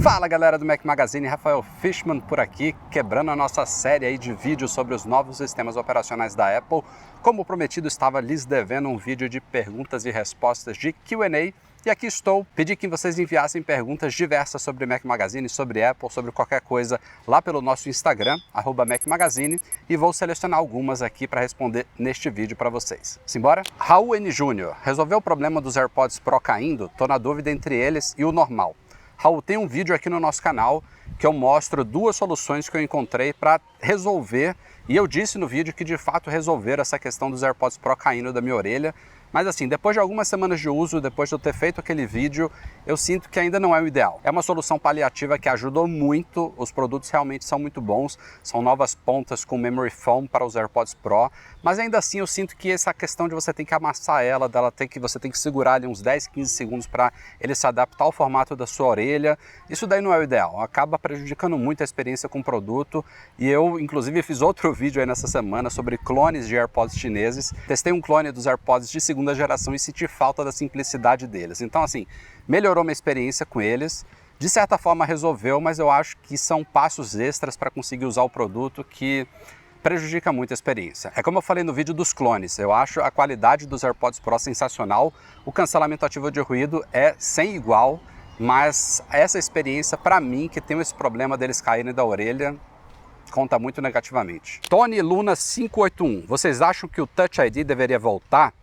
Fala galera do Mac Magazine, Rafael Fishman por aqui, quebrando a nossa série aí de vídeos sobre os novos sistemas operacionais da Apple. Como prometido, estava lhes devendo um vídeo de perguntas e respostas de Q&A e aqui estou. Pedi que vocês enviassem perguntas diversas sobre Mac Magazine, sobre Apple, sobre qualquer coisa lá pelo nosso Instagram, @Mac Magazine, e vou selecionar algumas aqui para responder neste vídeo para vocês. Simbora? Raul N. Júnior, resolveu o problema dos AirPods Pro caindo? Tô na dúvida entre eles e o normal. Raul, tem um vídeo aqui no nosso canal que eu mostro duas soluções que eu encontrei para resolver, e eu disse no vídeo que de fato resolveram essa questão dos AirPods Pro caindo da minha orelha. Mas assim, depois de algumas semanas de uso, depois de eu ter feito aquele vídeo, eu sinto que ainda não é o ideal. É uma solução paliativa que ajudou muito, os produtos realmente são muito bons, são novas pontas com memory foam para os AirPods Pro, mas ainda assim eu sinto que essa questão de você ter que amassar ela, você tem que segurar ali uns 10, 15 segundos para ele se adaptar ao formato da sua orelha, isso daí não é o ideal, acaba prejudicando muito a experiência com o produto, e eu inclusive fiz outro vídeo aí nessa semana sobre clones de AirPods chineses. Testei um clone dos AirPods de segunda geração e senti falta da simplicidade deles. Então assim, melhorou minha experiência com eles, de certa forma resolveu, mas eu acho que são passos extras para conseguir usar o produto que prejudica muito a experiência. É como eu falei no vídeo dos clones, eu acho a qualidade dos AirPods Pro sensacional, o cancelamento ativo de ruído é sem igual, mas essa experiência para mim, que tem esse problema deles caírem da orelha, conta muito negativamente. Tony Luna 581, vocês acham que o Touch ID deveria voltar?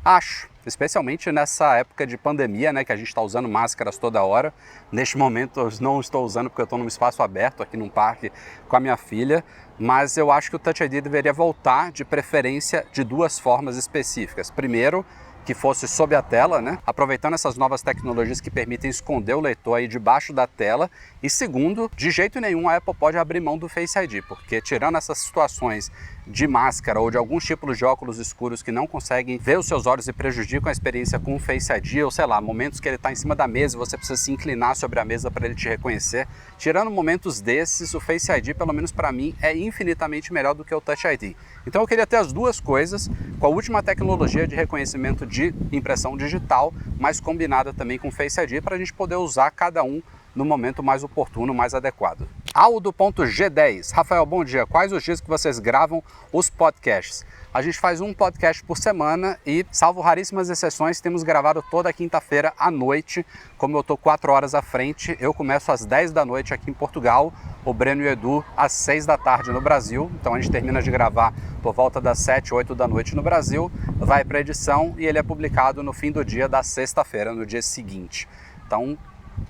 Acho, especialmente nessa época de pandemia, né, que a gente está usando máscaras toda hora. Neste momento eu não estou usando porque eu estou num espaço aberto aqui num parque com a minha filha, mas eu acho que o Touch ID deveria voltar, de preferência de duas formas específicas. Primeiro, que fosse sob a tela, né? Aproveitando essas novas tecnologias que permitem esconder o leitor aí debaixo da tela. E segundo, de jeito nenhum a Apple pode abrir mão do Face ID, porque tirando essas situações de máscara ou de alguns tipos de óculos escuros que não conseguem ver os seus olhos e prejudicam a experiência com o Face ID, ou sei lá, momentos que ele está em cima da mesa e você precisa se inclinar sobre a mesa para ele te reconhecer. Tirando momentos desses, o Face ID, pelo menos para mim, é infinitamente melhor do que o Touch ID. Então eu queria ter as duas coisas, com a última tecnologia de reconhecimento de impressão digital, mas combinada também com Face ID, para a gente poder usar cada um no momento mais oportuno, mais adequado. Aldo.g10, Rafael, bom dia, quais os dias que vocês gravam os podcasts? A gente faz um podcast por semana e, salvo raríssimas exceções, temos gravado toda quinta-feira à noite. Como eu estou 4 horas à frente, eu começo às 10 da noite aqui em Portugal, o Breno e o Edu às 6 da tarde no Brasil. Então a gente termina de gravar por volta das 7, 8 da noite no Brasil, vai para a edição e ele é publicado no fim do dia da sexta-feira, no dia seguinte. Então,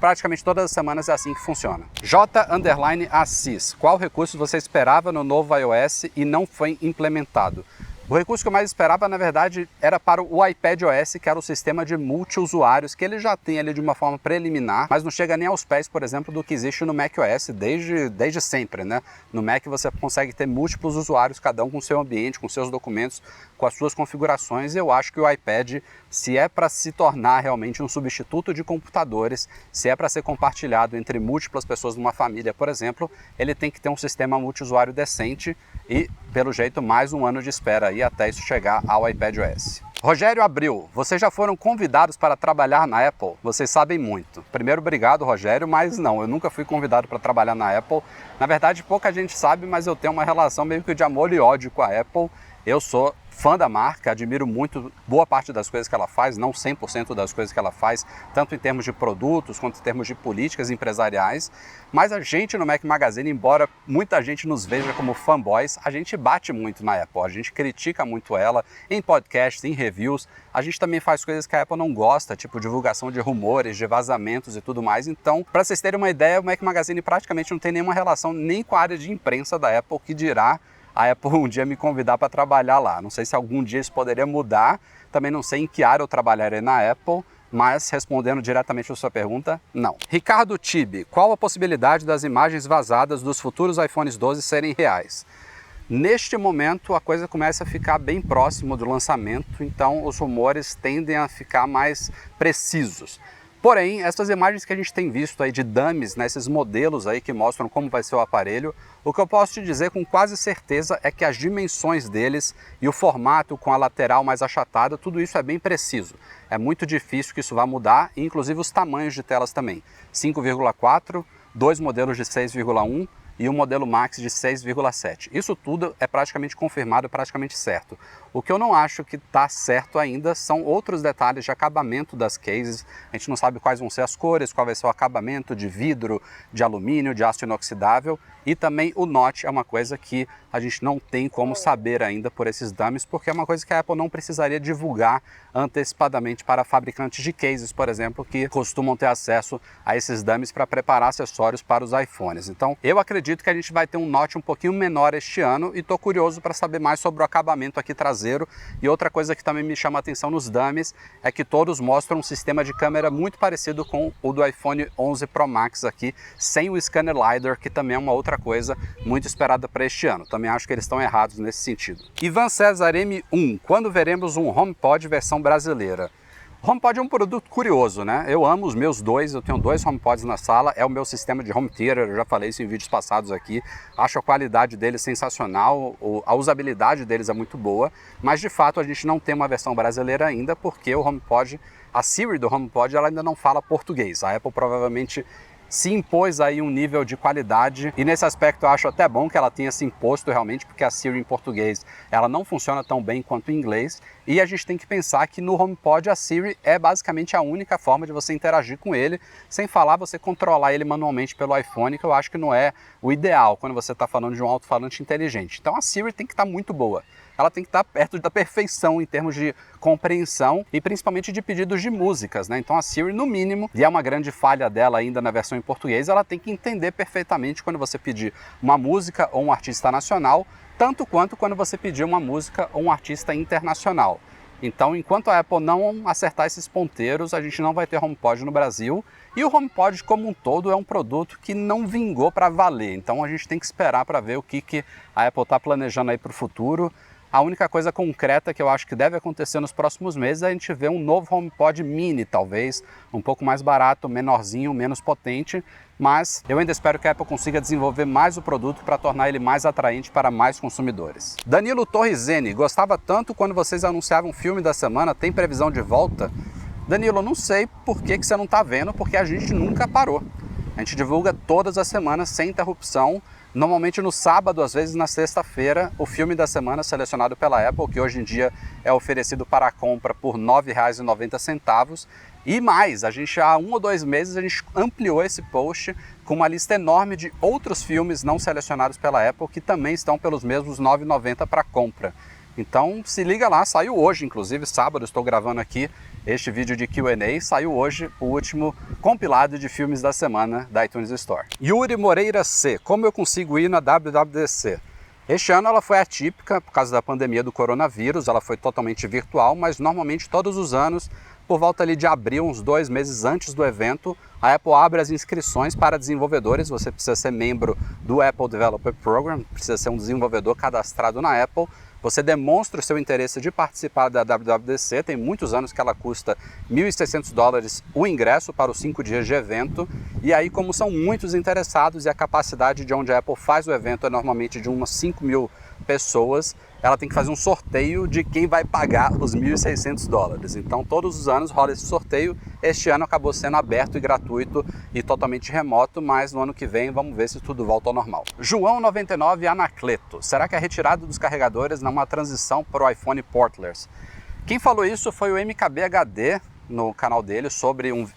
praticamente todas as semanas é assim que funciona. J_Assis, qual recurso você esperava no novo iOS e não foi implementado? O recurso que eu mais esperava, na verdade, era para o iPadOS, que era o sistema de multi-usuários, que ele já tem ali de uma forma preliminar, mas não chega nem aos pés, por exemplo, do que existe no macOS desde sempre, né? No Mac você consegue ter múltiplos usuários, cada um com seu ambiente, com seus documentos, com as suas configurações, e eu acho que o iPad, se é para se tornar realmente um substituto de computadores, se é para ser compartilhado entre múltiplas pessoas numa família, por exemplo, ele tem que ter um sistema multiusuário decente e, pelo jeito, mais um ano de espera aí até isso chegar ao iPadOS. Rogério Abril, vocês já foram convidados para trabalhar na Apple? Vocês sabem muito. Primeiro, obrigado, Rogério, mas não, eu nunca fui convidado para trabalhar na Apple. Na verdade, pouca gente sabe, mas eu tenho uma relação meio que de amor e ódio com a Apple. Eu sou fã da marca, admiro muito boa parte das coisas que ela faz, não 100% das coisas que ela faz, tanto em termos de produtos quanto em termos de políticas empresariais, mas a gente no Mac Magazine, embora muita gente nos veja como fanboys, a gente bate muito na Apple, a gente critica muito ela em podcasts, em reviews, a gente também faz coisas que a Apple não gosta, tipo divulgação de rumores, de vazamentos e tudo mais. Então, para vocês terem uma ideia, o Mac Magazine praticamente não tem nenhuma relação nem com a área de imprensa da Apple, que dirá a Apple um dia me convidar para trabalhar lá. Não sei se algum dia isso poderia mudar, também não sei em que área eu trabalharei na Apple, mas respondendo diretamente a sua pergunta, não. Ricardo Tibe, qual a possibilidade das imagens vazadas dos futuros iPhones 12 serem reais? Neste momento a coisa começa a ficar bem próximo do lançamento, então os rumores tendem a ficar mais precisos. Porém, essas imagens que a gente tem visto aí de dummies, né, esses modelos aí que mostram como vai ser o aparelho, o que eu posso te dizer com quase certeza é que as dimensões deles e o formato com a lateral mais achatada, tudo isso é bem preciso. É muito difícil que isso vá mudar, inclusive os tamanhos de telas também. 5,4, 2 modelos de 6,1 e um modelo Max de 6,7. Isso tudo é praticamente confirmado, praticamente certo. O que eu não acho que está certo ainda são outros detalhes de acabamento das cases. A gente não sabe quais vão ser as cores, qual vai ser o acabamento de vidro, de alumínio, de aço inoxidável. E também o notch é uma coisa que a gente não tem como saber ainda por esses dummies, porque é uma coisa que a Apple não precisaria divulgar antecipadamente para fabricantes de cases, por exemplo, que costumam ter acesso a esses dummies para preparar acessórios para os iPhones. Então, eu acredito que a gente vai ter um notch um pouquinho menor este ano e estou curioso para saber mais sobre o acabamento aqui traseiro. E outra coisa que também me chama a atenção nos dummies é que todos mostram um sistema de câmera muito parecido com o do iPhone 11 Pro Max aqui, sem o scanner LiDAR, que também é uma outra coisa muito esperada para este ano. Também acho que eles estão errados nesse sentido. Ivan César M1, quando veremos um HomePod versão brasileira? O HomePod é um produto curioso, né? Eu amo os meus dois, eu tenho 2 HomePods na sala, é o meu sistema de home theater, eu já falei isso em vídeos passados aqui. Acho a qualidade deles sensacional, a usabilidade deles é muito boa, mas de fato a gente não tem uma versão brasileira ainda, porque o HomePod, a Siri do HomePod, ela ainda não fala português. A Apple provavelmente se impôs aí um nível de qualidade, e nesse aspecto eu acho até bom que ela tenha se imposto realmente, porque a Siri em português ela não funciona tão bem quanto em inglês, e a gente tem que pensar que no HomePod a Siri é basicamente a única forma de você interagir com ele, sem falar você controlar ele manualmente pelo iPhone, que eu acho que não é o ideal quando você está falando de um alto-falante inteligente. Então a Siri tem que estar muito boa. Ela tem que estar perto da perfeição em termos de compreensão e principalmente de pedidos de músicas, né? Então a Siri, no mínimo, e é uma grande falha dela ainda na versão em português, ela tem que entender perfeitamente quando você pedir uma música ou um artista nacional, tanto quanto quando você pedir uma música ou um artista internacional. Então, enquanto a Apple não acertar esses ponteiros, a gente não vai ter HomePod no Brasil. E o HomePod como um todo é um produto que não vingou para valer. Então a gente tem que esperar para ver o que a Apple está planejando aí para o futuro. A única coisa concreta que eu acho que deve acontecer nos próximos meses é a gente ver um novo HomePod mini, talvez, um pouco mais barato, menorzinho, menos potente, mas eu ainda espero que a Apple consiga desenvolver mais o produto para tornar ele mais atraente para mais consumidores. Danilo Torrizeni, gostava tanto quando vocês anunciavam o filme da semana, tem previsão de volta? Danilo, não sei por que você não está vendo, porque a gente nunca parou. A gente divulga todas as semanas, sem interrupção, normalmente no sábado, às vezes na sexta-feira, o filme da semana selecionado pela Apple, que hoje em dia é oferecido para a compra por R$ 9,90. E mais, a gente há 1 ou 2 meses a gente ampliou esse post com uma lista enorme de outros filmes não selecionados pela Apple que também estão pelos mesmos R$ 9,90 para compra. Então se liga lá, saiu hoje, inclusive sábado, estou gravando aqui este vídeo de Q&A, saiu hoje o último compilado de filmes da semana da iTunes Store. Yuri Moreira C, como eu consigo ir na WWDC? Este ano ela foi atípica por causa da pandemia do coronavírus, ela foi totalmente virtual, mas normalmente todos os anos, por volta ali de abril, uns 2 meses antes do evento, a Apple abre as inscrições para desenvolvedores. Você precisa ser membro do Apple Developer Program, precisa ser um desenvolvedor cadastrado na Apple. Você demonstra o seu interesse de participar da WWDC, tem muitos anos que ela custa $1.600 o ingresso para os 5 dias de evento, e aí como são muitos interessados e a capacidade de onde a Apple faz o evento é normalmente de umas 5.000 pessoas, ela tem que fazer um sorteio de quem vai pagar os $1.600. Então todos os anos rola esse sorteio. Este ano acabou sendo aberto e gratuito e totalmente remoto, mas no ano que vem vamos ver se tudo volta ao normal. João 99 Anacleto, será que a retirada dos carregadores não é uma transição para o iPhone portless? Quem falou isso foi o MKBHD no canal dele,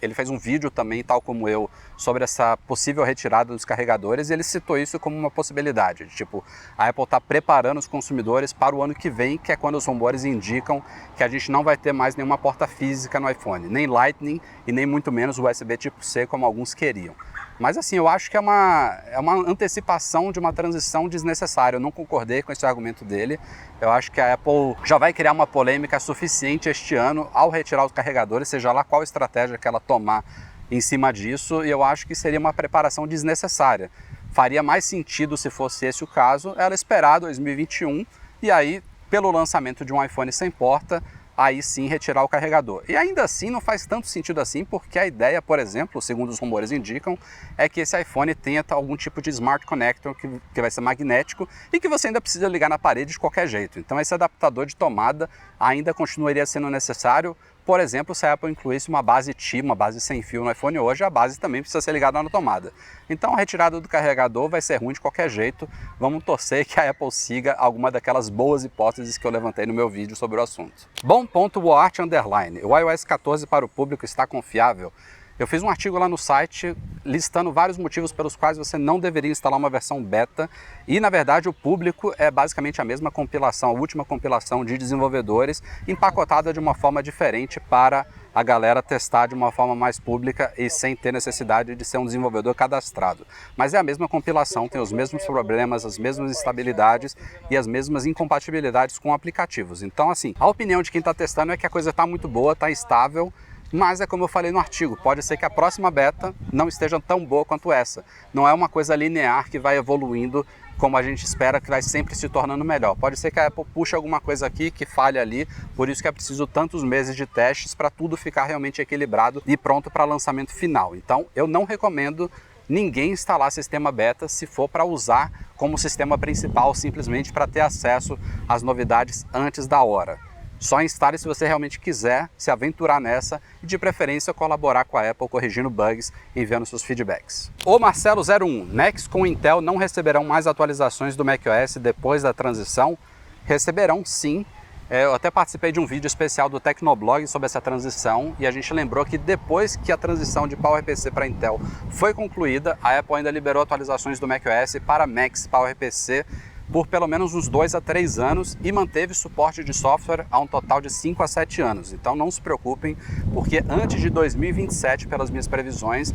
ele fez um vídeo também, tal como eu, sobre essa possível retirada dos carregadores, e ele citou isso como uma possibilidade, tipo, a Apple está preparando os consumidores para o ano que vem, que é quando os rumores indicam que a gente não vai ter mais nenhuma porta física no iPhone, nem Lightning e nem muito menos USB tipo C, como alguns queriam. Mas assim, eu acho que é uma antecipação de uma transição desnecessária. Eu não concordei com esse argumento dele. Eu acho que a Apple já vai criar uma polêmica suficiente este ano ao retirar os carregadores, seja lá qual estratégia que ela tomar em cima disso, e eu acho que seria uma preparação desnecessária. Faria mais sentido, se fosse esse o caso, ela esperar 2021 e aí, pelo lançamento de um iPhone sem porta, aí sim retirar o carregador. E ainda assim não faz tanto sentido assim, porque a ideia, por exemplo, segundo os rumores indicam, é que esse iPhone tenha algum tipo de Smart Connector que vai ser magnético e que você ainda precisa ligar na parede de qualquer jeito. Então esse adaptador de tomada ainda continuaria sendo necessário Por exemplo, se a Apple incluísse uma base Ti, uma base sem fio no iPhone hoje, a base também precisa ser ligada na tomada. Então a retirada do carregador vai ser ruim de qualquer jeito. Vamos torcer que a Apple siga alguma daquelas boas hipóteses que eu levantei no meu vídeo sobre o assunto. Bom ponto, Woart Underline. O iOS 14 para o público está confiável? Eu fiz um artigo lá no site listando vários motivos pelos quais você não deveria instalar uma versão beta e, na verdade, o público é basicamente a mesma compilação, a última compilação de desenvolvedores, empacotada de uma forma diferente para a galera testar de uma forma mais pública e sem ter necessidade de ser um desenvolvedor cadastrado. Mas é a mesma compilação, tem os mesmos problemas, as mesmas instabilidades e as mesmas incompatibilidades com aplicativos. Então, assim, a opinião de quem está testando é que a coisa está muito boa, está estável, mas é como eu falei no artigo, pode ser que a próxima beta não esteja tão boa quanto essa. Não é uma coisa linear que vai evoluindo como a gente espera, que vai sempre se tornando melhor. Pode ser que a Apple puxe alguma coisa aqui, que falhe ali, por isso que é preciso tantos meses de testes para tudo ficar realmente equilibrado e pronto para lançamento final. Então, eu não recomendo ninguém instalar sistema beta se for para usar como sistema principal, simplesmente para ter acesso às novidades antes da hora. Só instale se você realmente quiser se aventurar nessa e, de preferência, colaborar com a Apple corrigindo bugs e enviando seus feedbacks. O Marcelo01, Macs com Intel não receberão mais atualizações do macOS depois da transição? Receberão sim. Eu até participei de um vídeo especial do Tecnoblog sobre essa transição e a gente lembrou que depois que a transição de PowerPC para Intel foi concluída, a Apple ainda liberou atualizações do macOS para Macs PowerPC por pelo menos uns 2 a 3 anos e manteve suporte de software a um total de 5 a 7 anos. Então não se preocupem, porque antes de 2027, pelas minhas previsões,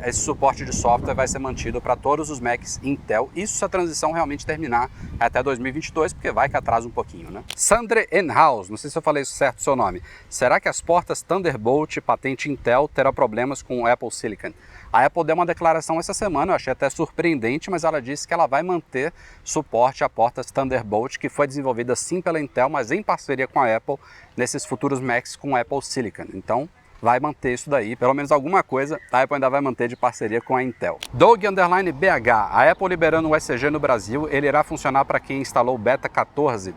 esse suporte de software vai ser mantido para todos os Macs Intel. Isso se a transição realmente terminar até 2022, porque vai que atrasa um pouquinho, né? Sandre Enhaus, não sei se eu falei certo o seu nome. Será que as portas Thunderbolt patente Intel terão problemas com o Apple Silicon? A Apple deu uma declaração essa semana, eu achei até surpreendente, mas ela disse que ela vai manter suporte a portas Thunderbolt, que foi desenvolvida sim pela Intel, mas em parceria com a Apple, nesses futuros Macs com o Apple Silicon. Então, vai manter isso daí, pelo menos alguma coisa a Apple ainda vai manter de parceria com a Intel. Doug_BH, a Apple liberando o ECG no Brasil, ele irá funcionar para quem instalou o Beta 14?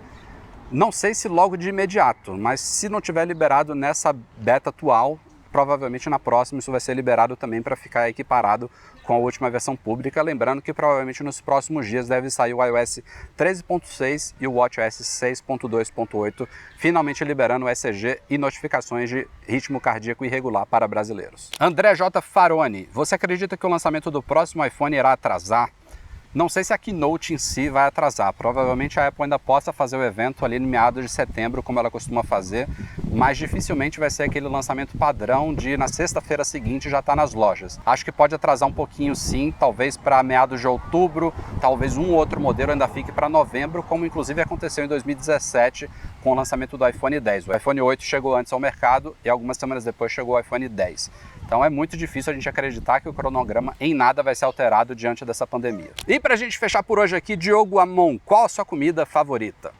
Não sei se logo de imediato, mas se não tiver liberado nessa beta atual, provavelmente na próxima isso vai ser liberado também para ficar equiparado com a última versão pública, lembrando que provavelmente nos próximos dias deve sair o iOS 13.6 e o WatchOS 6.2.8, finalmente liberando o ECG e notificações de ritmo cardíaco irregular para brasileiros. André J. Faroni, você acredita que o lançamento do próximo iPhone irá atrasar? Não sei se a Keynote em si vai atrasar, provavelmente a Apple ainda possa fazer o evento ali no meados de setembro, como ela costuma fazer, mas dificilmente vai ser aquele lançamento padrão de na sexta-feira seguinte já estar nas lojas. Acho que pode atrasar um pouquinho sim, talvez para meados de outubro, talvez um ou outro modelo ainda fique para novembro, como inclusive aconteceu em 2017 com o lançamento do iPhone X. O iPhone 8 chegou antes ao mercado e algumas semanas depois chegou o iPhone X. Então é muito difícil a gente acreditar que o cronograma em nada vai ser alterado diante dessa pandemia. E pra gente fechar por hoje aqui, Diogo Amon, qual a sua comida favorita?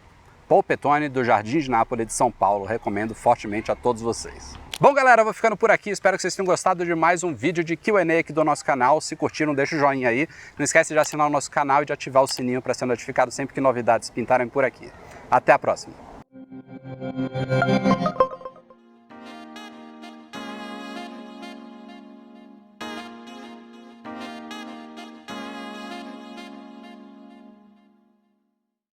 Polpettone do Jardim de Nápoles de São Paulo, recomendo fortemente a todos vocês. Bom galera, eu vou ficando por aqui, espero que vocês tenham gostado de mais um vídeo de Q&A aqui do nosso canal. Se curtiram, deixa o joinha aí. Não esquece de assinar o nosso canal e de ativar o sininho para ser notificado sempre que novidades pintarem por aqui. Até a próxima!